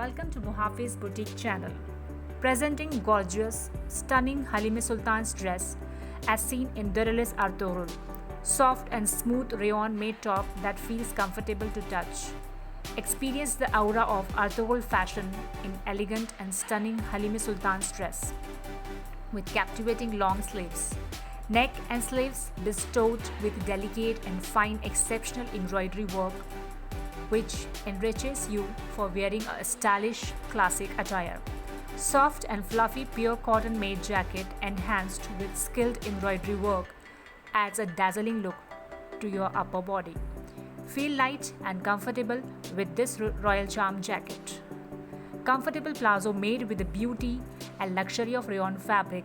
Welcome to Muhaafiz Boutique channel, presenting gorgeous, stunning Halime Sultan's dress as seen in dirilis ertugrul, soft and smooth rayon made top that feels comfortable to touch. Experience the aura of ertugrul fashion in elegant and stunning Halime Sultan's dress with captivating long sleeves. Neck and sleeves bestowed with delicate and fine exceptional embroidery work which enriches you for wearing a stylish classic attire. Soft and fluffy pure cotton made jacket enhanced with skilled embroidery work adds a dazzling look to your upper body. Feel light and comfortable with this royal charm jacket. Comfortable plazo made with the beauty and luxury of rayon fabric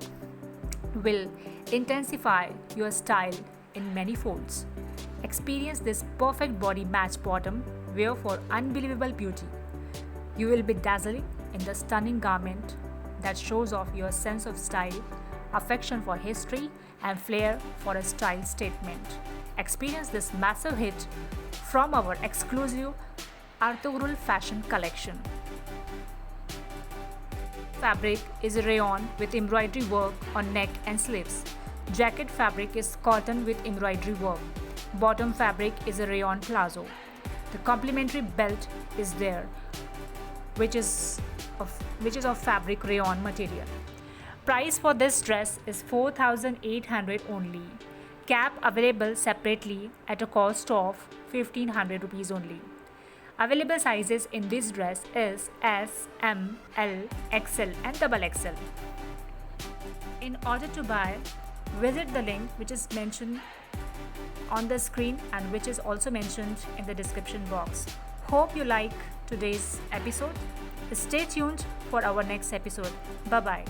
will intensify your style in many folds. Experience this perfect body match bottom wear for unbelievable beauty. You will be dazzling in the stunning garment that shows off your sense of style, affection for history, and flair for a style statement. Experience this massive hit from our exclusive ertugrul fashion collection. Fabric is rayon with embroidery work on neck and sleeves. Jacket fabric is cotton with embroidery work. Bottom fabric is a rayon plazo. The complementary belt is there, which is of fabric rayon material. Price for this dress is 4,800 only. Cap available separately at a cost of 1,500 rupees only. Available sizes in this dress is S, M, L, XL and XXL. In order to buy, visit the link which is mentioned on the screen and which is also mentioned in the description box. Hope you like today's episode. Stay tuned for our next episode. Bye bye.